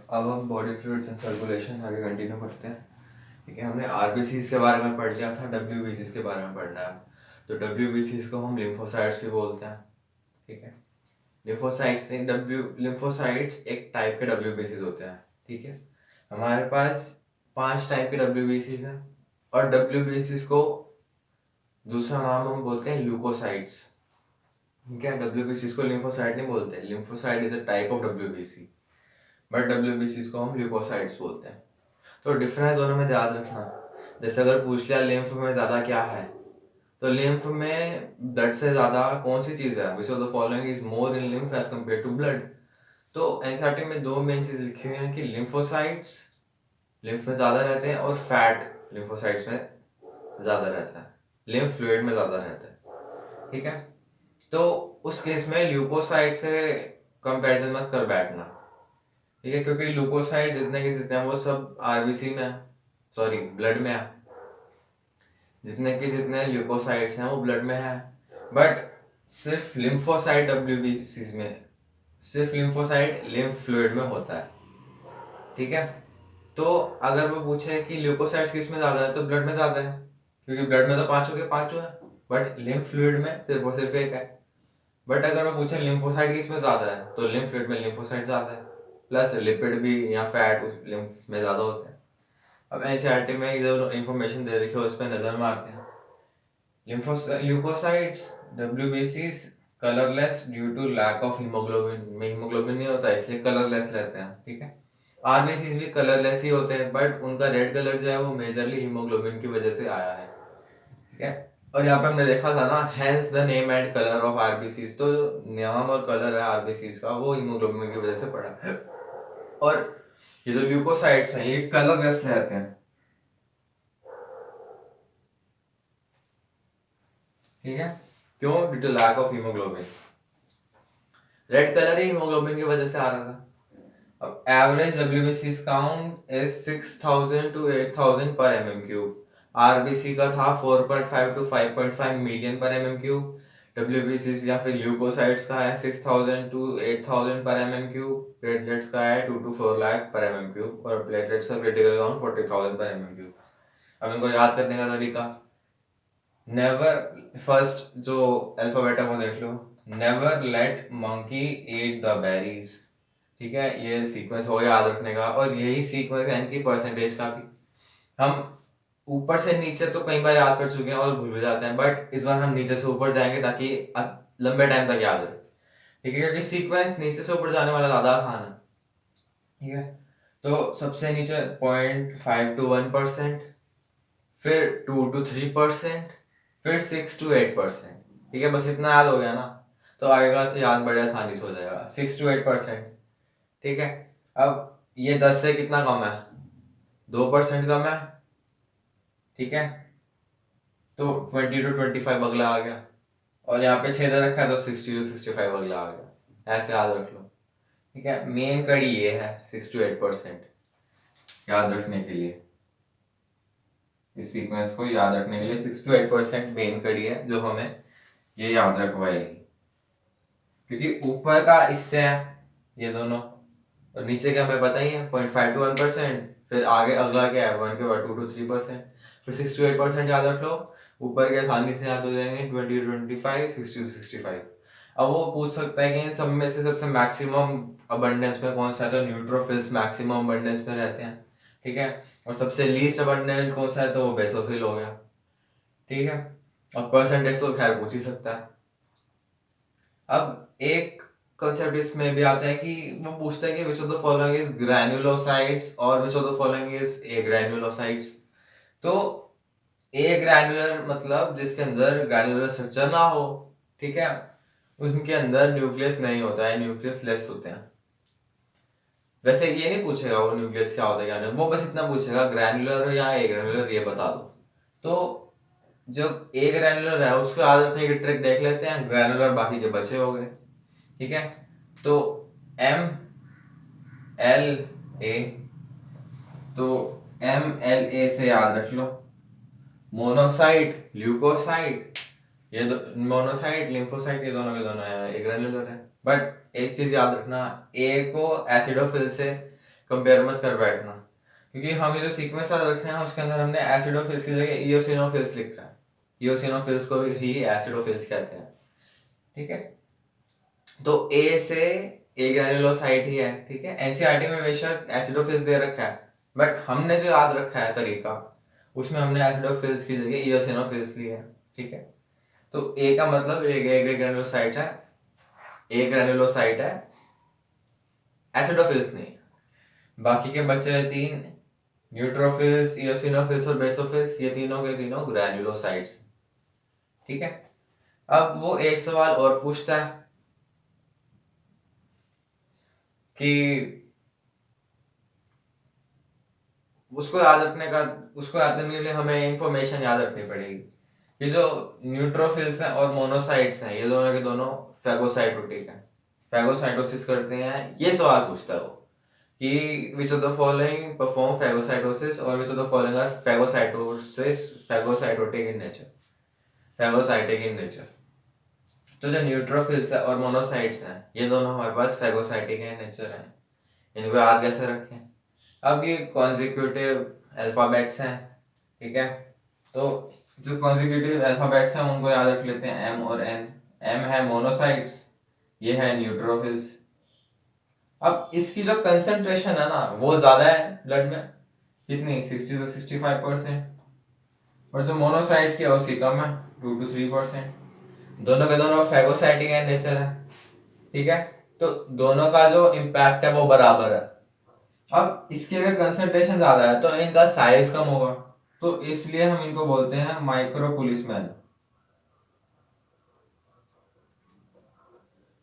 अब हम body fluids and circulation आगे कंटिन्यू करते हैं। ठीक है, हमने आरबीसीज के बारे में पढ़ लिया था, डब्ल्यूबीसीज के बारे में पढ़ना है। तो डब्ल्यूबीसीज को हम लिम्फोसाइट्स भी बोलते हैं। ठीक है, लिम्फोसाइट्स एक टाइप के डब्ल्यूबीसीज होते हैं। ठीक है, हमारे पास 5 टाइप के डब्ल्यूबीसीज हैं और डब्ल्यूबीसीज को दूसरा नाम हम बोलते हैं ल्यूकोसाइट्स। ठीक है, डब्ल्यूबीसीज को लिम्फोसाइट नहीं बोलते। Lymphocyte is a type of WBC, but डब्ल्यूबीसीज को हम ल्यूकोसाइट्स बोलते हैं। तो डिफरेंस दोनों में याद रखना। जैसे अगर पूछ लिया लिम्फ में ज़्यादा क्या है, तो लिम्फ में ब्लड से ज़्यादा कौन सी चीज़ है, which of the following is more in lymph as compare to blood. तो एनसीईआरटी में 2 मेन चीज़ लिखी हुई हैं कि लिम्फोसाइट्स लिम्फ में ज़्यादा रहते हैं और फैट लिम्फोसाइट्स में ज़्यादा रहता है, लिम्फ फ्लूइड में ज़्यादा रहता है। ठीक है, तो उस केस में ल्यूकोसाइट से कंपैरिजन मत कर बैठना। ठीक है, क्योंकि ल्यूकोसाइट जितने के जितने हैं वो सब आरबीसी में है, सॉरी ब्लड में है। जितने के जितने ल्यूकोसाइट्स हैं वो ब्लड में है, बट सिर्फ लिम्फोसाइट डब्ल्यूबीसीज में, सिर्फ लिम्फोसाइट लिम्फ फ्लूइड में होता है। ठीक है, तो अगर वो पूछे कि ल्यूकोसाइट्स किस में ज्यादा है, तो ब्लड में ज्यादा है, क्योंकि ब्लड में तो पांचों के पांचों है, बट लिम्फ फ्लूइड में सिर्फ और सिर्फ एक है। बट अगर वो पूछे लिम्फोसाइट किस में ज्यादा है, तो लिम्फ फ्लूइड में लिम्फोसाइट ज्यादा है, प्लस लिपिड भी या फैट उस लिम्फ में ज्यादा होते हैं। अब एनसीईआरटी में जो इन्फॉर्मेशन दे रखी है उस पर नजर मारते हैं। ल्यूकोसाइट्स डब्ल्यूबीसीज colourless due to lack of haemoglobin, में हीमोग्लोबिन नहीं होता इसलिए कलरलेस रहते हैं। ठीक है, आरबीसीज भी कलरलेस ही होते हैं, बट उनका रेड कलर जो है वो मेजरली हीमोग्लोबिन की वजह से आया है। ठीक है, और यहाँ पे हमने देखा था ना, hence the name and colour of RBCs, तो नाम और कलर है आरबीसीज का वो हीमोग्लोबिन की वजह से पड़ा है। और ये जो ल्यूकोसाइट्स हैं ये कलरलेस रहते हैं। ठीक है, क्यों? Due to lack of haemoglobin. Red colour ही हीमोग्लोबिन की वजह से आ रहा था। अब average WBC count is 6000 to 8000 per mm3। RBC का था 4.5 टू 5.5 मिलियन पर mm3। डब्ल्यूबीसी या फिर ल्यूकोसाइट्स का है 6000 टू 8000 पर mm3। प्लेटलेट्स का है 2 टू 4 लाख पर mm3 और प्लेटलेट्स का क्रिटिकल काउंट 40000 पर mm3। अब इनको याद करने का तरीका, नेवर, फर्स्ट जो अल्फाबेट है वो देख लो, never let monkey eat the berries. ठीक है, ये सीक्वेंस हो याद रखने का, और यही सीक्वेंस है इनकी परसेंटेज का भी। हम ऊपर से नीचे तो कई बार याद कर चुके हैं और भूल भी जाते हैं, बट इस बार हम नीचे से ऊपर जाएंगे ताकि लंबे टाइम तक याद रहे। ठीक है, क्योंकि सीक्वेंस नीचे से ऊपर जाने वाला ज्यादा आसान है। ठीक है, तो सबसे नीचे 0.5 टू 1%, फिर 2 टू 3%, फिर 6 टू 8%। ठीक है, बस इतना याद हो गया ना, तो आगे का याद बड़े आसानी से हो जाएगा। 6 टू 8%। ठीक है, अब ये 10 से कितना कम है? 2% कम है। ठीक है, तो 20 टू 25 अगला आ गया, और यहाँ पे छेद रखा है तो 60 टू 65 अगला आ गया। ऐसे याद रख लो। ठीक है, मेन कड़ी ये है 6 टू 8% याद रखने के लिए। इस सीक्वेंस को याद रखने के लिए 6 टू 8% मेन कड़ी है जो हमें ये याद रखवाएगी, क्योंकि ऊपर का इससे है ये दोनों, और नीचे का हमें पता ही है 0.5 टू 1%, फिर आगे अगला क्या है 1 के बाद 2 टू 3%, फिर 6 टू 8% याद रख लो। ऊपर के आसानी से याद हो जाएंगे 20 टू 25, 60 टू 65। अब वो पूछ सकता है कि इन सब में से सबसे मैक्सिमम अबंडेंस में कौन सा है, तो न्यूट्रोफिल्स मैक्सिमम अबंडेंस में रहते हैं। ठीक है, और सबसे लीस्ट अबंडेंट कौन सा है, तो वो बेसोफिल हो गया। ठीक है, और परसेंटेज तो खैर पूछ ही सकता है। अब एक कंसेप्ट इसमें भी आता है कि वो पूछता है कि which of the following is granulocytes और which of the following is agranulocytes. तो ए ग्रैन्युलर मतलब जिसके अंदर ग्रैन्युलर स्ट्रक्चर ना हो। ठीक है, उनके अंदर न्यूक्लियस नहीं होता है, न्यूक्लियस लेस होते हैं। वैसे ये नहीं पूछेगा वो न्यूक्लियस क्या होता है क्या नहीं, वो बस इतना पूछेगा ग्रैन्युलर या ए ग्रैन्युलर ये बता दो। तो जो ए ग्रैन्युलर है उसको याद रखने की ट्रिक देख लेते हैं, ग्रैन्युलर बाकी के बचे हो गए। ठीक है, तो एम एल ए, तो एम एल ए से याद रख लो मोनोसाइट ल्यूकोसाइट, ये मोनोसाइट लिम्फोसाइट ये दोनों के दोनों है, ग्रैन्युलर है। बट एक चीज याद रखना, ए को एसिडोफिल से कंपेयर मत कर बैठना, क्योंकि हम ये जो सीक्वेंस रखे हैं उसके अंदर हमने एसिडोफिल्स की जगह इयोसिनोफिल्स लिखा है। इयोसिनोफिल्स को ही एसिडोफिल्स कहते हैं, ठीक है। तो ए से ए ग्रैन्युलोसाइट ही है, ठीक है। एनसीईआरटी में बेशक एसिडोफिल्स दे रखा है, बट हमने जो याद रखा है तरीका, उसमें हमने एसिडोफिल्स की जगह इयोसिनोफिल्स लिया है, ठीक है। तो ए का मतलब ए ग्रैन्युलोसाइट है, ए ग्रैन्युलोसाइट है, एसिडोफिल्स नहीं। बाकी के बचे हैं तीन, न्यूट्रोफिल्स, इयोसिनोफिल्स और बेसोफिल्स, ये तीनों के तीनों ग्रैन्युलोसाइट्स, ठीक है। अब वो एक सवाल और पूछता है कि उसको याद रखने के लिए हमें इंफॉर्मेशन याद रखनी पड़ेगी कि जो न्यूट्रोफिल्स हैं और मोनोसाइट्स हैं, ये दोनों के दोनों फैगोसाइटोटिक हैं, फैगोसाइटोसिस करते हैं। ये सवाल पूछता है वो कि which of the following perform phagocytosis और which of the following are phagocytotic in nature, phagocytic in nature. तो जो न्यूट्रोफिल्स है और मोनोसाइट्स हैं, ये दोनों हमारे पास फैगोसाइटिक इन नेचर हैं। इनको याद कैसे रखें? अब ये कॉन्जिक्यूटिव अल्फाबेट्स हैं, ठीक है। तो जो कॉन्जिक्यूटिव अल्फाबेट्स हैं उनको याद रख लेते हैं, एम और एन। एम है मोनोसाइट्स, ये है न्यूट्रोफिल्स। अब इसकी जो कंसंट्रेशन है ना वो ज्यादा है ब्लड में, कितनी 60 to 65%, और जो मोनोसाइट की है उसकी कम है, 2 to 3%। दोनों के दोनों फैगोसाइटिक है नेचर है, ठीक है। तो दोनों का जो इम्पैक्ट है वो बराबर है। अब इसकी अगर कंसंट्रेशन ज्यादा है तो इनका साइज कम होगा, तो इसलिए हम इनको बोलते हैं माइक्रो पुलिसमैन।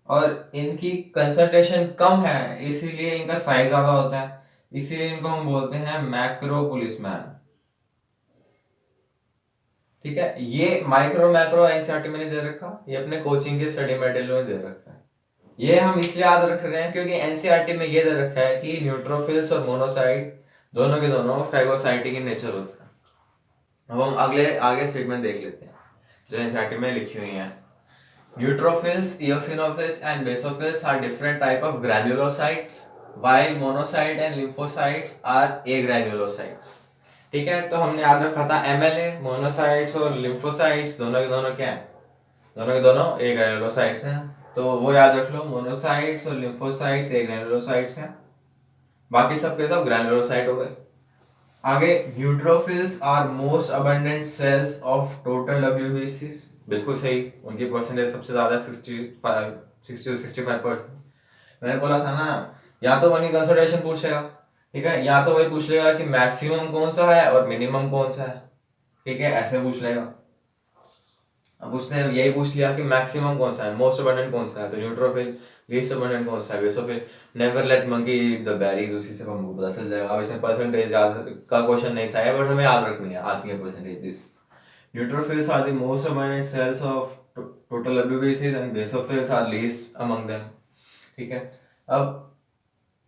और इनकी कंसंट्रेशन कम है इसीलिए इनका साइज ज्यादा होता है, इसीलिए इनको हम बोलते हैं मैक्रो पुलिसमैन, ठीक है। ये माइक्रो मैक्रो एनसीईआरटी में नहीं दे रखा, ये अपने कोचिंग के स्टडी मटेरियल में दे रखा है। ये हम इसलिए याद रख रहे हैं क्योंकि एनसीईआरटी में ये दे रखा है कि न्यूट्रोफिल्स और मोनोसाइट दोनों के दोनों फैगोसाइटिक इन नेचर होता है। अब हम आगे स्टेटमेंट देख लेते हैं जो एनसीईआरटी में लिखी हुई है। Neutrophils, eosinophils and basophils are different type of granulocytes while monocyte and lymphocytes are agranulocytes, ठीक है। तो हमने याद रखा था एमएलए, मोनोसाइट्स और लिम्फोसाइट्स दोनों के दोनों क्या है, दोनों के दोनों ए ग्रैन्युलोसाइट्स हैं। तो वो याद रख लो, मोनोसाइट्स और लिम्फोसाइट्स ए ग्रैन्युलोसाइट्स हैं, बाकी सब के सब ग्रैन्युलोसाइट हो गए। आगे, neutrophils are most abundant cells of total डब्ल्यूबीसीज, बिल्कुल सही, उनकी परसेंटेज सबसे ज्यादा 60 to 65%। मैंने बोला था ना, या तो वही कंसंट्रेशन पूछेगा, ठीक है, या तो वही पूछ लेगा कि मैक्सिमम कौन सा है और मिनिमम कौन सा है, ठीक है, ऐसे पूछ लेगा। अब उसने यही पूछ लिया कि मैक्सिमम कौन सा है, मोस्ट अबंडेंट कौन सा है, तो न्यूट्रोफिल, लीस्ट अबंडेंट कौन सा है basophil. Never let monkey eat the berries, उसी से हमको पता चल जाएगा। अब इसमें परसेंटेज याद का क्वेश्चन नहीं था, बट हमें याद रखनी है, आती है percentages. Neutrophils are the most abundant cells of total डब्ल्यूबीसीज and basophils are least among them, ठीक है। अब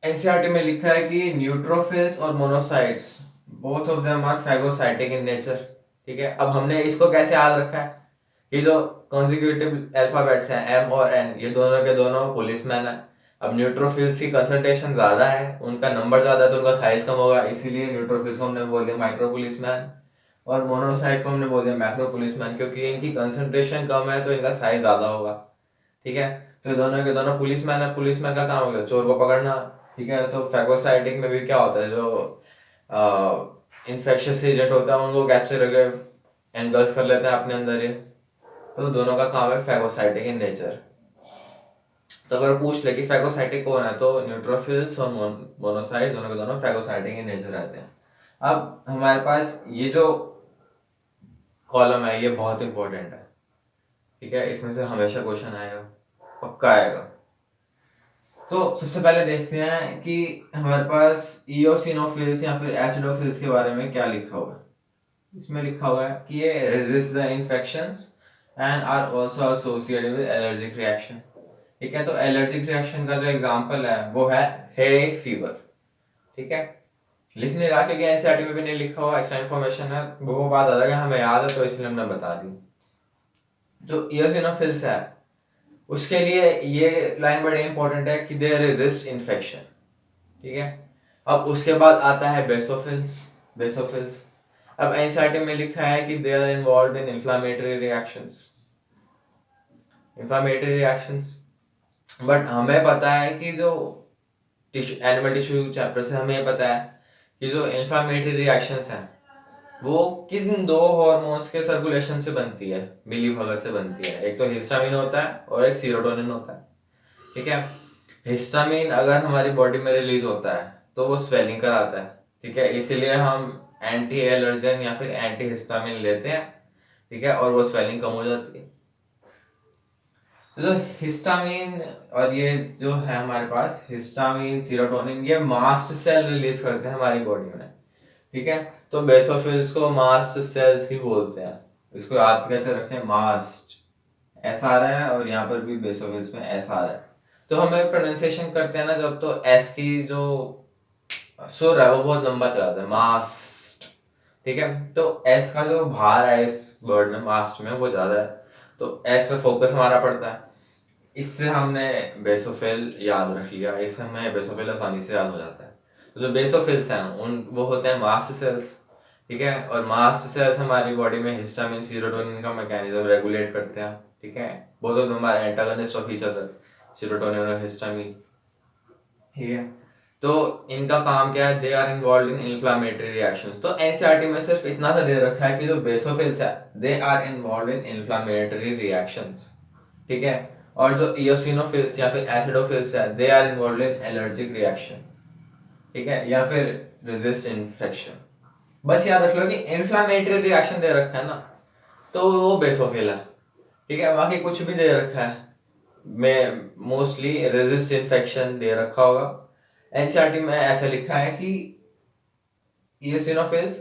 एनसीईआरटी में लिखा है कि न्यूट्रोफिल्स और monocytes both of them are phagocytic in nature, ठीक है। अब हमने इसको कैसे याद रखा है कि जो कॉन्जिक्यूटिव अल्फाबेट्स हैं एम और एन, ये दोनों के दोनों पुलिसमैन है। अब न्यूट्रोफिल्स की कंसंट्रेशन ज्यादा है, उनका नंबर ज्यादा है, तो उनका साइज कम होगा, इसीलिए न्यूट्रोफिल्स को हमने बोल दिया माइक्रो पुलिसमैन, और मोनोसाइट को हमने बोल दिया मैक्रो पुलिसमैन, क्योंकि इनकी कंसंट्रेशन कम है तो इनका साइज ज्यादा होगा, ठीक है। तो दोनों के दोनों पुलिसमैन है, पुलिसमैन का काम हो गया चोर को पकड़ना, ठीक है। तो फैगोसाइटिक में भी क्या होता है, जो इन्फेक्शियस एजेंट होता है उनको कैप्चर करके एनगल्फ कर लेते हैं अपने अंदर ही। तो दोनों का काम है फैगोसाइटिक इन नेचर। तो अगर पूछ ले कि फैगोसाइटिक कौन है, तो न्यूट्रोफिल्स और मोनोसाइट्स दोनों के दोनों फैगोसाइटिक इन नेचर रहते हैं। अब हमारे पास ये जो कॉलम है ये बहुत इंपॉर्टेंट है, ठीक है, इसमें से हमेशा क्वेश्चन आएगा, पक्का आएगा। तो सबसे पहले देखते हैं कि हमारे पास इयोसिनोफिल्स या फिर एसिडोफिल्स के बारे में क्या लिखा हुआ है। इसमें लिखा हुआ है कि ये resist the infections and are also associated with allergic reaction, ठीक है। तो एलर्जिक रिएक्शन का जो एग्जांपल है वो है हे फीवर, ठीक है। लिख नहीं रहा क्योंकि एनसीईआरटी में भी नहीं लिखा हुआ, एक्स्ट्रा इन्फॉर्मेशन है, वो बात अलग है, हमें याद है तो इसलिए हमने बता दी। जो इयोसिनोफिल्स है उसके लिए ये लाइन बड़ी इंपॉर्टेंट है कि दे रेजिस्ट इन्फेक्शन, ठीक है। अब उसके बाद आता है बेसोफिल्स। अब एनसीईआरटी में लिखा है कि they are involve in inflammatory reactions. But हमें पता है कि जो एनिमल टिश्यू चैप्टर से हमें पता है कि जो इन्फ्लामेटरी रिएक्शंस हैं वो किन दो हार्मोन्स के सर्कुलेशन से बनती है, मिली भगत से बनती है। एक तो हिस्टामिन होता है और एक सीरोटोनिन होता है, ठीक है। हिस्टामिन अगर हमारी बॉडी में रिलीज होता है तो वो स्वेलिंग कराता है, ठीक है, इसीलिए हम एंटी एलर्जन या फिर एंटी हिस्टामिन लेते हैं, ठीक है, और वो स्वेलिंग कम हो जाती है। तो हिस्टामिन और ये जो है हमारे पास हिस्टामिन सीरोटोनिन, ये मास्ट सेल रिलीज करते हैं हमारी बॉडी में, ठीक है। तो बेसोफिल्स को मास्ट सेल्स ही बोलते हैं। इसको याद कैसे रखें, मास्ट एस आ रहा है और यहाँ पर भी बेसोफिल्स में एस आ रहा है। तो हमें प्रोनाउंसिएशन करते हैं ना जब, तो एस की जो सुर है वो बहुत लंबा चलाता है, मास्ट, ठीक है। तो एस का जो भार है इस वर्ड में, मास्ट में, वो ज्यादा है, तो एस पे फोकस हमारा पड़ता है। इससे हमने बेसोफिल याद रख लिया, इससे हमें बेसोफिल आसानी से याद हो जाता है। तो जो बेसोफिल्स हैं उन वो होते हैं मास्ट सेल्स, ठीक है। और मास्ट सेल्स हमारी बॉडी में हिस्टामिन सीरोटोनिन का मैकेनिज्म रेगुलेट करते हैं, ठीक है। Both of them are antagonist of each other, serotonin और हिस्टामिन, ठीक है। तो इनका काम क्या है, they are involve in inflammatory reactions. तो एनसीईआरटी में सिर्फ इतना सा दे रखा है कि जो बेसोफिल्स है they are involve in inflammatory reactions, ठीक है। और जो इयोसिनोफिल्स या फिर एसिडोफिल्स है they are involve in allergic reaction, ठीक है, या फिर रेजिस्ट इन्फेक्शन। बस याद रख लो कि इन्फ्लामेटरी रिएक्शन दे रखा है ना, तो वो बेसोफिल है, ठीक है। बाकी कुछ भी दे रखा है, में मोस्टली रेजिस्ट इन्फेक्शन दे रखा होगा। एनसीईआरटी में ऐसा लिखा है कि eosinophils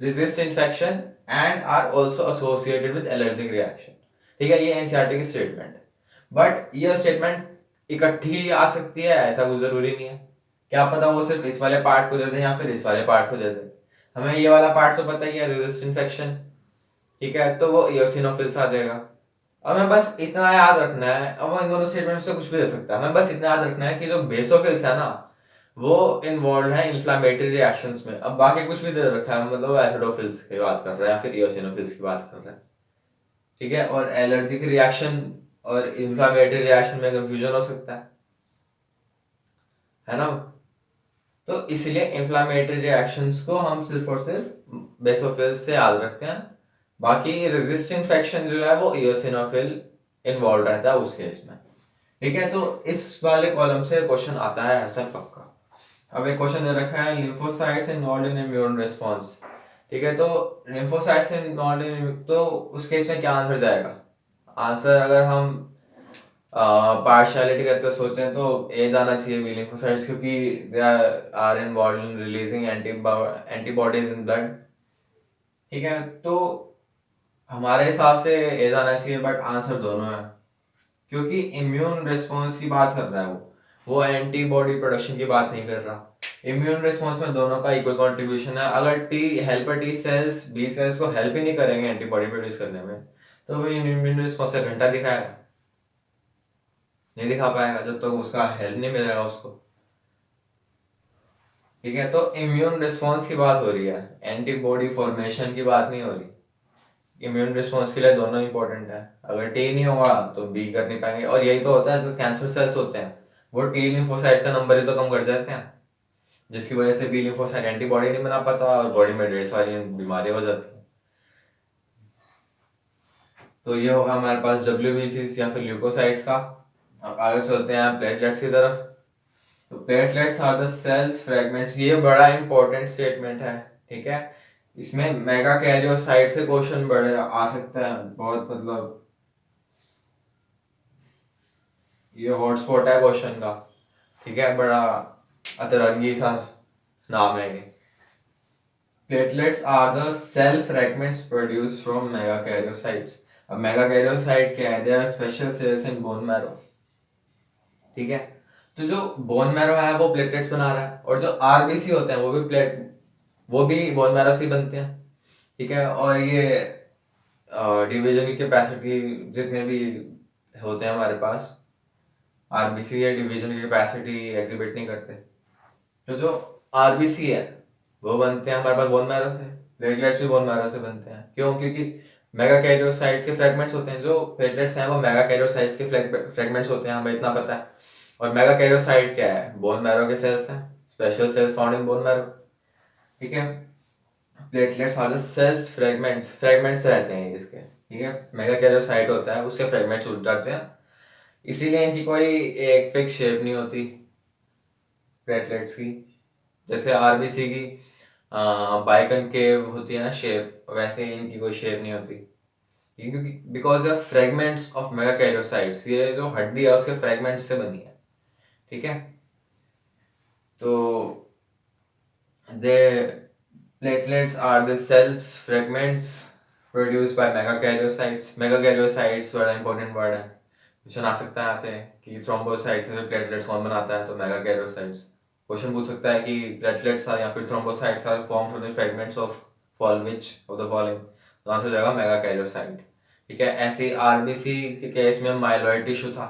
resist infection and are also associated with allergic reaction, ठीक है। ये एनसीईआरटी की स्टेटमेंट है, बट ये स्टेटमेंट इकट्ठी आ सकती है ऐसा कुछ जरूरी नहीं है। क्या पता वो सिर्फ इस वाले पार्ट को दे दे या फिर इस वाले पार्ट को दे दे। हमें ये वाला पार्ट तो पता ही है, रेजिस्ट इन्फेक्शन, ठीक है, तो वो eosinophils आ जाएगा। हमें बस इतना याद रखना है, अब वो इन दोनों स्टेटमेंट से कुछ भी दे सकता है, हमें बस इतना याद रखना है कि जो बेसोफिल्स है ना वो इन्वॉल्व है इन्फ्लामेटरी रिएक्शंस में। अब बाकी कुछ भी दे रखा है, मतलब एसिडोफिल्स की बात कर रहा है या फिर इयोसिनोफिल्स की बात कर रहा है, ठीक है। और एलर्जिक रिएक्शन और इन्फ्लामेटरी रिएक्शन में कंफ्यूजन हो सकता है ना। तो इसलिए इन्फ्लामेटरी रिएक्शंस को हम सिर्फ और सिर्फ बेसोफिल्स से याद रखते हैं। बाकी रेजिस्ट इन्फेक्शन जो है वो इयोसिनोफिल इन्वॉल्व रहता है उस केस में, ठीक है। तो इस वाले कॉलम से क्वेश्चन आता है ऐसा पक्का। अब एक क्वेश्चन दे रखा है lymphocytes involve in immune response, ठीक है। तो लिम्फोसाइट्स इन्वॉल्व इन, तो उस केस में क्या आंसर जाएगा। आंसर अगर हम पार्शियलिटी करते हुए सोचें तो ए जाना चाहिए, बी लिम्फोसाइट्स, क्योंकि they are involve in releasing antibodies in blood, ठीक है। तो हमारे हिसाब से ए जाना चाहिए, बट आंसर दोनों है, क्योंकि इम्यून रिस्पॉन्स की बात कर रहा है वो एंटीबॉडी प्रोडक्शन की बात नहीं कर रहा। इम्यून रिस्पॉन्स में दोनों का इक्वल कंट्रीब्यूशन है। अगर helper T cells B cells को हेल्प ही नहीं करेंगे एंटीबॉडी प्रोड्यूस करने में, तो वो इम्यून रिस्पॉन्स से घंटा दिखाएगा, नहीं दिखा पाएगा जब तक तो उसका हेल्प नहीं मिलेगा उसको, ठीक है। तो इम्यून रिस्पॉन्स की बात हो रही है, एंटीबॉडी फॉर्मेशन की बात नहीं हो रही। इम्यून रिस्पॉन्स के लिए दोनों इंपॉर्टेंट है, अगर टी नहीं होगा तो बी कर नहीं पाएंगे। और यही तो होता है, जो कैंसर सेल्स होते हैं वो टी लिम्फोसाइट्स का नंबर ही तो कम कर जाते हैं, जिसकी वजह से बी लिम्फोसाइट एंटीबॉडी नहीं बना पाता और बॉडी में ढेर सारी बीमारियां हो जाती हैं। तो ये होगा हमारे पास WBCs या फिर ल्यूकोसाइट्स का। अब आगे चलते हैं प्लेटलेट्स की तरफ। तो platelets are the cells fragments, ये बड़ा इंपॉर्टेंट स्टेटमेंट है, ठीक है। इसमें मेगा कैरियोसाइट से क्वेश्चन बड़े आ सकता है बहुत, मतलब ये हॉटस्पॉट है क्वेश्चन का, ठीक है। बड़ा अतरंगी सा नाम है ये। Platelets are the cell fragments produce from megakaryocytes. अब मेगाकैरियोसाइट क्या है, they are special cells in bone marrow, ठीक है। तो जो बोन मैरो है वो प्लेटलेट्स बना रहा है, और जो आरबीसी होते हैं वो भी बोन मैरो से ही बनते हैं, ठीक है। और ये डिवीजन की कैपेसिटी जितने भी होते हैं हमारे पास, आरबीसी या डिवीजन की कैपेसिटी एग्जिबिट नहीं करते, तो जो आरबीसी है वो बनते हैं हमारे पास बोन मैरो से, प्लेटलेट्स भी बोन मैरो से बनते हैं। क्यों? क्योंकि मेगा कैरियोसाइट्स के फ्रेगमेंट्स होते हैं, जो प्लेटलेट्स हैं वो मेगा कैरियोसाइट्स के फ्रेगमेंट्स होते हैं, हमें इतना पता है। और मेगा कैरियोसाइट क्या है? बोन मैरो के सेल्स हैं, special cells found in bone marrow. ठीक है, platelets are the cells fragments रहते हैं इसके। ठीक है, मेगा कैरियोसाइट होता है, उसके फ्रेगमेंट्स उठ जाते हैं, इसीलिए इनकी कोई एक फिक्स शेप नहीं होती प्लेटलेट्स की। जैसे आरबीसी की बाइकनकेव होती है ना शेप, वैसे इनकी कोई शेप नहीं होती। क्योंकि बिकॉज ऑफ फ्रेगमेंट्स ऑफ मेगाकैरियोसाइट्स, ये जो हड्डी है उसके फ्रेगमेंट्स से बनी है। ठीक है, तो they platelets are the cells fragments produced by megakaryocytes. Megakaryocytes बड़ा इंपॉर्टेंट वर्ड है, क्वेश्चन आ सकता है यहाँ से कि थ्रोम्बोसाइट्स में प्लेटलेट्स कौन बनाता है, तो मेगाकैरियोसाइट्स। क्वेश्चन पूछ सकता है कि प्लेटलेट्स आर या फिर thrombocytes are form from the fragments of which of the following, तो आंसर हो जाएगा मेगाकैरियोसाइट। ठीक है, ऐसे आरबीसी के केस में माइलॉइड टिश्यू था।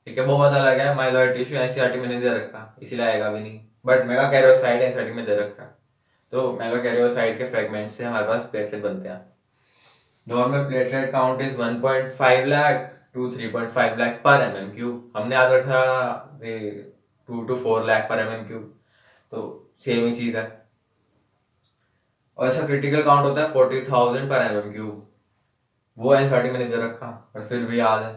ठीक है, वो पता लगा है, माइलॉइड टिश्यू एनसीईआरटी में नहीं दे रखा, इसीलिए आएगा भी नहीं, बट मेगाकैरियोसाइट एनसीईआरटी में दे रखा है। तो मेगाकैरियोसाइट के फ्रेगमेंट से हमारे पास प्लेटलेट बनते हैं। Normal platelet count is 1.5 lakh to 3.5 lakh per mm cube. हमने याद रखा 2 to 4 lakh per mm cube, तो सेम ही चीज है। और ऐसा क्रिटिकल काउंट होता है 40,000 पर एमएम क्यूब, वो एनसीईआरटी में नहीं दे रखा पर फिर भी याद है।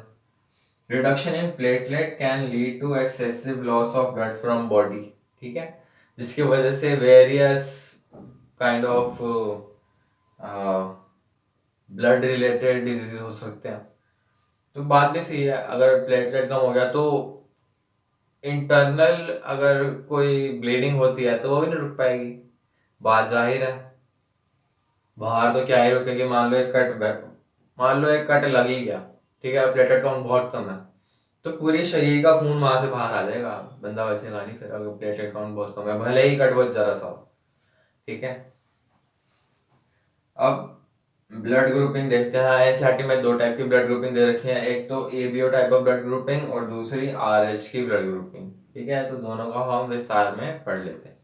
Reduction in platelet can lead to excessive loss of blood from body. ठीक है, जिसकी वजह से various kind of blood related disease हो सकते हैं। तो बात भी सही है, अगर प्लेटलेट कम हो गया तो इंटरनल अगर कोई ब्लीडिंग होती है तो वो भी नहीं रुक पाएगी, बात जाहिर है। बाहर तो क्या ही रुकेगी, मान लो एक कट लग ही गया, ठीक है, प्लेटलेट काउंट बहुत कम है, तो पूरे शरीर का खून वहां से बाहर आ जाएगा, बंदा बचेगा नहीं फिर, अगर प्लेटलेट काउंट बहुत कम है, भले ही कट बहुत जरा सा हो। ठीक है, अब ब्लड ग्रुपिंग देखते हैं। एनसीईआरटी में 2 टाइप की ब्लड ग्रुपिंग दे रखी है, एक तो ABO type of blood grouping और दूसरी आरएच की ब्लड ग्रुपिंग। ठीक है, तो दोनों का हम विस्तार में पढ़ लेते हैं।